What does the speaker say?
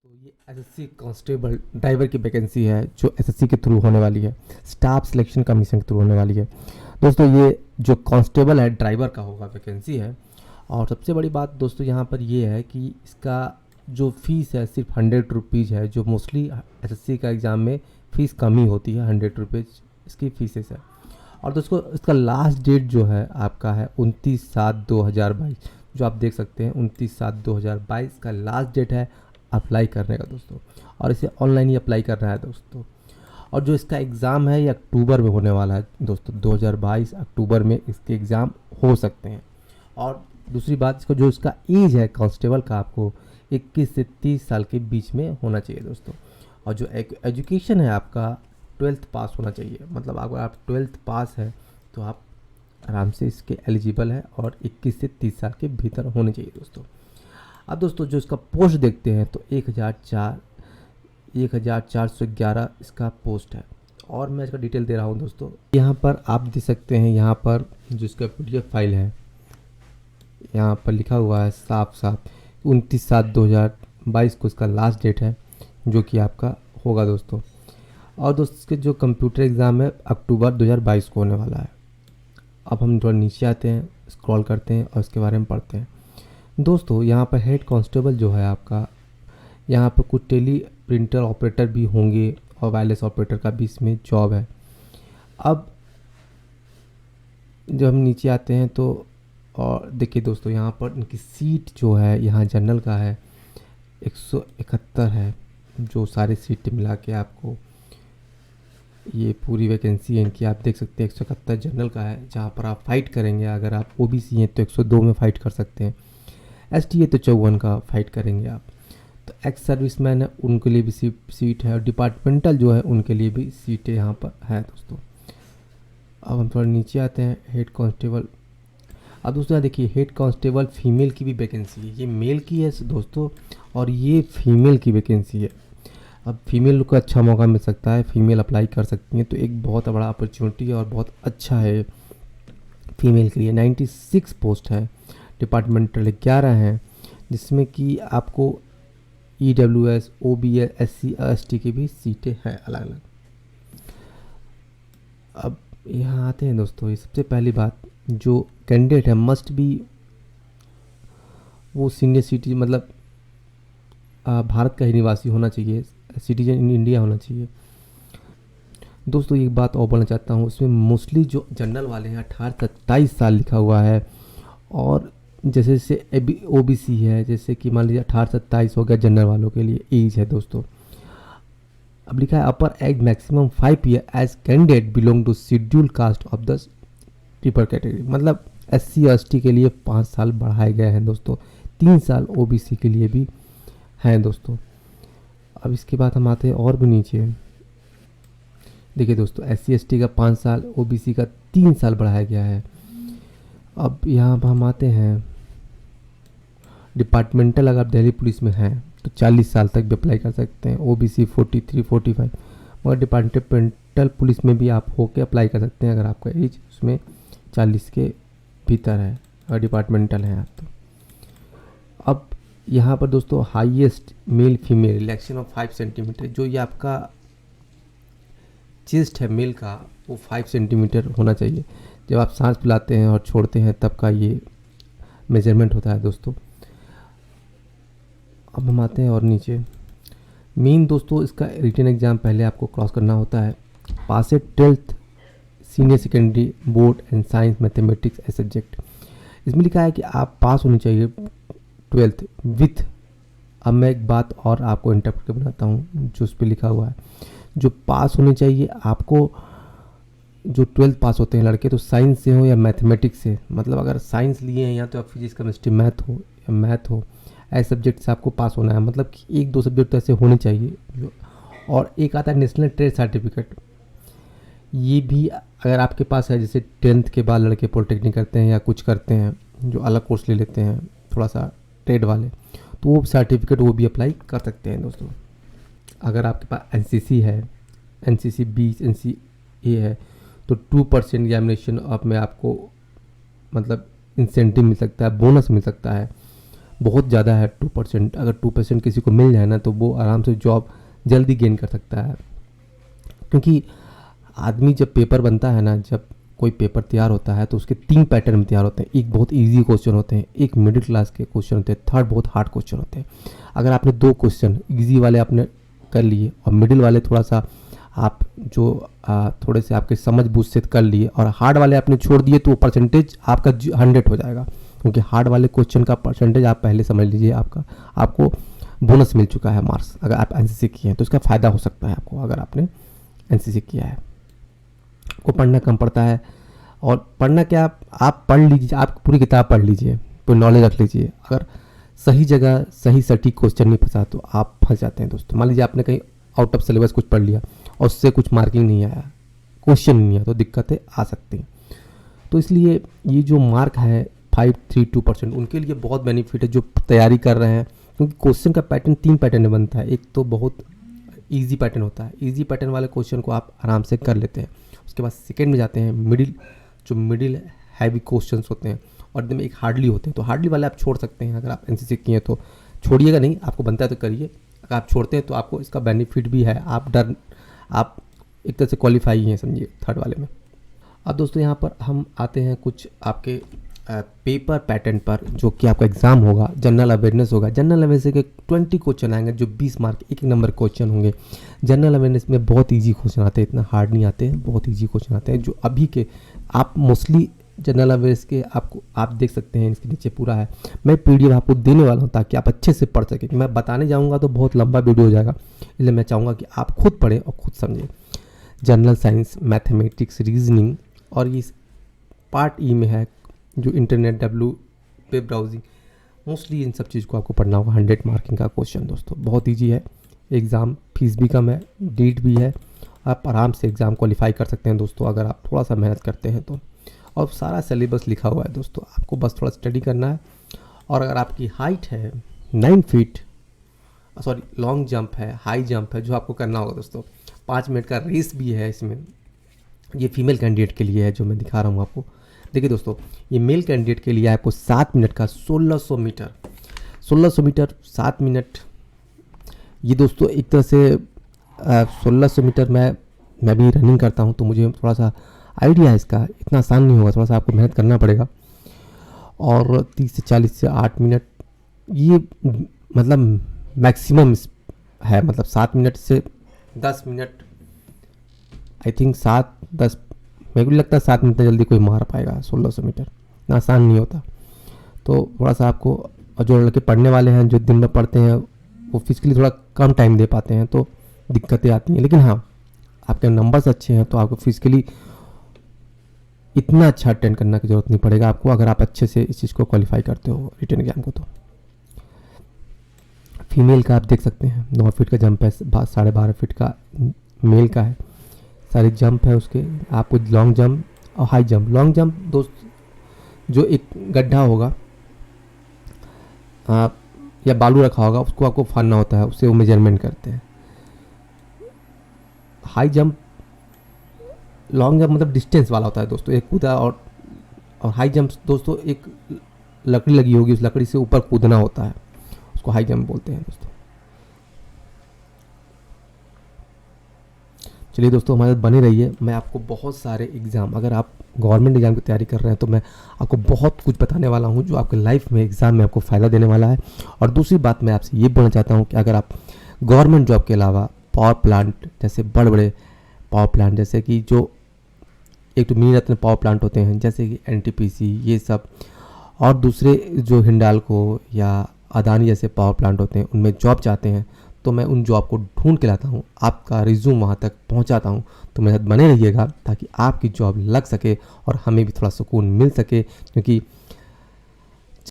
तो ये SSC constable driver की वैकेंसी है जो एसएससी के थ्रू होने वाली है, स्टाफ सिलेक्शन कमीशन के थ्रू होने वाली है। दोस्तों ये जो कांस्टेबल है ड्राइवर का होगा वैकेंसी है। और सबसे बड़ी बात दोस्तों यहाँ पर ये है कि इसका जो फीस है सिर्फ 100 रुपीज़ है, जो मोस्टली एसएससी का एग्ज़ाम में फ़ीस कम ही होती है, 100 रुपीज़ इसकी फीसेस है। और दोस्तों इसका लास्ट डेट जो है आपका है 29/7/2022, जो आप देख सकते हैं 29/7/2022 का लास्ट डेट है अप्लाई करने का दोस्तों। और इसे ऑनलाइन ही अप्लाई करना है दोस्तों। और जो इसका एग्ज़ाम है ये अक्टूबर में होने वाला है दोस्तों, 2022 अक्टूबर में इसके एग्ज़ाम हो सकते हैं। और दूसरी बात, इसका जो इसका एज है कांस्टेबल का आपको 21 से 30 साल के बीच में होना चाहिए दोस्तों। और जो एजुकेशन है आपका 12th पास होना चाहिए, मतलब अगर आप 12th पास है तो आप आराम से इसके एलिजिबल है और 21 से 30 साल के भीतर होने चाहिए दोस्तों। अब दोस्तों जो इसका पोस्ट देखते हैं तो 1411 इसका पोस्ट है। और मैं इसका डिटेल दे रहा हूँ दोस्तों, यहाँ पर आप देख सकते हैं। यहाँ पर जो इसका PDF फाइल है यहाँ पर लिखा हुआ है साफ साफ 29/7/2022 को इसका लास्ट डेट है, जो कि आपका होगा दोस्तों। और दोस्तों इसके जो कंप्यूटर एग्ज़ाम है अक्टूबर 2022 को होने वाला है। अब हम थोड़ा नीचे आते हैं, स्क्रॉल करते हैं और इसके बारे में पढ़ते हैं दोस्तों। यहाँ पर हेड कांस्टेबल जो है आपका, यहाँ पर कुछ टेली प्रिंटर ऑपरेटर भी होंगे और वायरलेस ऑपरेटर का भी इसमें जॉब है। अब जब हम नीचे आते हैं तो और देखिए दोस्तों, यहाँ पर इनकी सीट जो है यहाँ जनरल का है 171 है, जो सारी सीटें मिला के आपको ये पूरी वैकेंसी है इनकी। आप देख सकते हैं 171 जनरल का है, जहाँ पर आप फाइट करेंगे। अगर आप OBC हैं तो 102 में फ़ाइट कर सकते हैं, ST है तो 54 का फाइट करेंगे आप। तो एक्स सर्विसमैन है उनके लिए भी सीट है, और डिपार्टमेंटल जो है उनके लिए भी सीटें यहाँ पर है दोस्तों। अब हम थोड़ा नीचे आते हैं, हेड कांस्टेबल। अब दोस्तों यहाँ देखिए हेड कांस्टेबल फीमेल की भी वैकेंसी है, ये मेल की है दोस्तों और ये फीमेल की वैकेंसी है। अब फीमेल को अच्छा मौका मिल सकता है, फीमेल अप्लाई कर सकती हैं, तो एक बहुत बड़ा अपॉर्चुनिटी है और बहुत अच्छा है फीमेल के लिए। 96 पोस्ट है, डिपार्टमेंटल 11 हैं, जिसमें कि आपको EWS OBS SC ST की भी सीटें हैं अलग अलग। अब यहाँ आते हैं दोस्तों, ये सबसे पहली बात, जो कैंडिडेट है मस्ट भी वो सीनियर सिटीजन, मतलब भारत का ही निवासी होना चाहिए, सिटीजन इन इंडिया होना चाहिए दोस्तों। एक बात और बोलना चाहता हूँ, इसमें मोस्टली जो जनरल वाले हैं 18 से 27 साल लिखा हुआ है। और जैसे जैसे OBC है, जैसे कि मान लीजिए 18 से 27 हो गया जनरल वालों के लिए एज है दोस्तों। अब लिखा है upper age maximum 5 year age candidate belong to schedule caste of the triple category, मतलब SC और ST के लिए 5 साल बढ़ाए गए हैं दोस्तों, 3 साल OBC के लिए भी हैं दोस्तों। अब इसके बाद हम आते हैं और भी नीचे, देखिए दोस्तों SC ST का 5 साल, OBC का 3 साल बढ़ाया गया है। अब यहाँ पर हम आते हैं डिपार्टमेंटल, अगर आप दिल्ली पुलिस में हैं तो 40 साल तक भी अप्लाई कर सकते हैं, OBC 43 45, मगर डिपार्टमेंटल पुलिस में भी आप होके अप्लाई कर सकते हैं अगर आपका एज उसमें 40 के भीतर है और डिपार्टमेंटल हैं आप तो। अब यहाँ पर दोस्तों highest male female relaxation of 5 centimetre, जो ये आपका चेस्ट है मेल का वो 5 सेंटीमीटर होना चाहिए। जब आप सांस फुलाते हैं और छोड़ते हैं तब का ये मेजरमेंट होता है दोस्तों। अब हम आते हैं और नीचे, मेन दोस्तों इसका रिटन एग्ज़ाम पहले आपको क्रॉस करना होता है, पास ए 12th senior secondary board and science mathematics a subject. इसमें लिखा है कि आप पास होनी चाहिए 12th विथ। अब मैं एक बात और आपको इंटरप्रेट कर बनाता हूँ जो उस पर लिखा हुआ है, जो पास होने चाहिए आपको, जो 12th पास होते हैं लड़के तो साइंस से हो या मैथमेटिक्स से, मतलब अगर साइंस लिए हैं या तो आप फिजिक्स केमिस्ट्री मैथ हो ऐसे सब्जेक्ट से आपको पास होना है, मतलब कि 1-2 सब्जेक्ट तो ऐसे होने चाहिए जो। और एक आता है नेशनल ट्रेड सर्टिफिकेट, ये भी अगर आपके पास है, जैसे 10th के बाद लड़के पॉलिटेक्निक करते हैं या कुछ करते हैं जो अलग कोर्स ले लेते हैं थोड़ा सा ट्रेड वाले, तो वो सर्टिफिकेट वो भी अप्लाई कर सकते हैं दोस्तों। अगर आपके पास NCC है, NCC 20 NCA है, तो 2% एग्जामिनेशन आप में आपको मतलब इंसेंटिव मिल सकता है, बोनस मिल सकता है। बहुत ज़्यादा है 2%। अगर 2% किसी को मिल जाए ना तो वो आराम से जॉब जल्दी गेन कर सकता है। क्योंकि आदमी जब पेपर बनता है ना, जब कोई पेपर तैयार होता है तो उसके 3 पैटर्न में तैयार होते हैं। एक बहुत इजी क्वेश्चन होते हैं, एक मिडिल क्लास के क्वेश्चन होते हैं, थर्ड बहुत हार्ड क्वेश्चन होते हैं। अगर आपने 2 क्वेश्चन इजी वाले आपने कर लिए और मिडिल वाले थोड़ा सा आप जो थोड़े से आपके समझ बूझ से कर लिए और हार्ड वाले आपने छोड़ दिए तो परसेंटेज आपका 100 हो जाएगा। क्योंकि हार्ड वाले क्वेश्चन का परसेंटेज आप पहले समझ लीजिए, आपको बोनस मिल चुका है मार्क्स। अगर आप एनसीसी किए हैं तो इसका फ़ायदा हो सकता है आपको। अगर आपने एनसीसी किया है, आपको पढ़ना कम पड़ता है। और पढ़ना क्या, आप पढ़ लीजिए, आप पूरी किताब पढ़ लीजिए, पूरी नॉलेज रख लीजिए। अगर सही जगह सही सटीक क्वेश्चन नहीं फंसा तो आप फंस जाते हैं दोस्तों। मान लीजिए आपने कहीं आउट ऑफ सिलेबस कुछ पढ़ लिया और उससे कुछ मार्किंग नहीं आया, क्वेश्चन नहीं आया, तो दिक्कतें आ सकती हैं। तो इसलिए ये जो मार्क है 532%, उनके लिए बहुत बेनिफिट है जो तैयारी कर रहे हैं। क्योंकि क्वेश्चन का पैटर्न 3 पैटर्न में बनता है। एक तो बहुत ईजी पैटर्न होता है, ईजी पैटर्न वाले क्वेश्चन को आप आराम से कर लेते हैं। उसके बाद सेकेंड में जाते हैं मिडिल हैवी क्वेश्चंस होते हैं और एकदम एक हार्डली होते हैं। तो हार्डली वाले आप छोड़ सकते हैं। अगर आप एनसीसी किए हैं तो छोड़िएगा नहीं, आपको बनता है तो करिए। अगर आप छोड़ते हैं तो आपको इसका बेनिफिट भी है, आप एक तरह से क्वालिफाई हैं समझिए थर्ड वाले में। अब दोस्तों यहाँ पर हम आते हैं कुछ आपके पेपर पैटर्न पर, जो कि आपका एग्ज़ाम होगा, जनरल अवेयरनेस होगा। जनरल अवेयरनेस के 20 क्वेश्चन आएंगे जो 20 मार्क एक नंबर क्वेश्चन होंगे। जनरल अवेयरनेस में बहुत इजी क्वेश्चन आते हैं, इतना हार्ड नहीं आते हैं, बहुत इजी क्वेश्चन आते हैं जो अभी के आप मोस्टली जनरल अवेयरनेस के आप देख सकते हैं। इसके नीचे पूरा है, मैं पीडीएफ आपको देने वाला हूँ ताकि आप अच्छे से पढ़ सकें। मैं बताने जाऊँगा तो बहुत लंबा वीडियो हो जाएगा, इसलिए मैं चाहूँगा कि आप खुद पढ़ें और खुद समझें। जनरल साइंस, मैथमेटिक्स, रीजनिंग, और ये पार्ट ई में है जो internet, web browsing, mostly in सब चीज़ को आपको पढ़ना होगा। 100 मार्किंग का क्वेश्चन दोस्तों, बहुत ईजी है। एग्ज़ाम फीस भी कम है, डेट भी है, आप आराम से एग्ज़ाम क्वालिफाई कर सकते हैं दोस्तों अगर आप थोड़ा सा मेहनत करते हैं तो। और सारा सिलेबस लिखा हुआ है दोस्तों, आपको बस थोड़ा स्टडी करना है। और अगर आपकी हाइट है 9 फीट, सॉरी लॉन्ग जंप है, हाई जंप है, जो आपको करना होगा दोस्तों। 5 मिनट का रेस भी है इसमें, ये फीमेल कैंडिडेट के लिए है जो मैं दिखा रहा हूँ आपको। देखिए दोस्तों, ये मेल कैंडिडेट के लिए आपको 7 मिनट का 1600 मीटर 7 मिनट। ये दोस्तों एक तरह से 1600 मीटर मैं भी रनिंग करता हूँ तो मुझे थोड़ा सा आइडिया है इसका। इतना आसान नहीं होगा, थोड़ा सा आपको मेहनत करना पड़ेगा। और 30 से 40 से 8 मिनट ये मतलब मैक्सिमम है, मतलब 7 मिनट से 10 मिनट, आई थिंक 7-10, मेरे को लगता है 7 मिनट में जल्दी कोई मार पाएगा 1600 मीटर, इतना आसान नहीं होता। तो थोड़ा सा आपको, और जो लड़के पढ़ने वाले हैं जो दिन में पढ़ते हैं वो फिजिकली थोड़ा कम टाइम दे पाते हैं तो दिक्कतें आती हैं। लेकिन हाँ, आपके नंबर्स अच्छे हैं तो आपको फिजिकली इतना अच्छा अटेंड करने की ज़रूरत नहीं पड़ेगा आपको, अगर आप अच्छे से इस चीज़ को क्वालिफाई करते हो रिटन एग्जाम को। तो फीमेल का आप देख सकते हैं 9 फीट का जंप है, 12.5 फीट का मेल का है, सारे जंप है उसके। आपको लॉन्ग जंप और हाई जंप, लॉन्ग जंप दोस्त जो एक गड्ढा होगा या बालू रखा होगा उसको आपको फाड़ना होता है, उससे वो मेजरमेंट करते हैं। हाई जंप, लॉन्ग जंप मतलब डिस्टेंस वाला होता है दोस्तों, एक कूदा। और हाई जंप दोस्तों एक लकड़ी लगी होगी, उस लकड़ी से ऊपर कूदना होता है, उसको हाई जंप बोलते हैं दोस्तों। चलिए दोस्तों, हमारे साथ बने रहिए। मैं आपको बहुत सारे एग्ज़ाम, अगर आप गवर्नमेंट एग्ज़ाम की तैयारी कर रहे हैं तो मैं आपको बहुत कुछ बताने वाला हूं जो आपके लाइफ में एग्ज़ाम में आपको फ़ायदा देने वाला है। और दूसरी बात मैं आपसे ये बोलना चाहता हूं कि अगर आप गवर्नमेंट जॉब के अलावा पावर प्लांट, जैसे बड़े बड़े पावर प्लांट, जैसे कि जो एक तो मिनी रत्न पावर प्लांट होते हैं जैसे कि एनटीपीसी, ये सब, और दूसरे जो हिंडाल्को या अदानी जैसे पावर प्लांट होते हैं, उनमें जॉब चाहते हैं तो मैं उन जॉब को ढूंढ के लाता हूँ, आपका रिज्यूम वहाँ तक पहुँचाता हूँ। तो मेरे साथ बने रहिएगा ताकि आपकी जॉब लग सके और हमें भी थोड़ा सुकून मिल सके। क्योंकि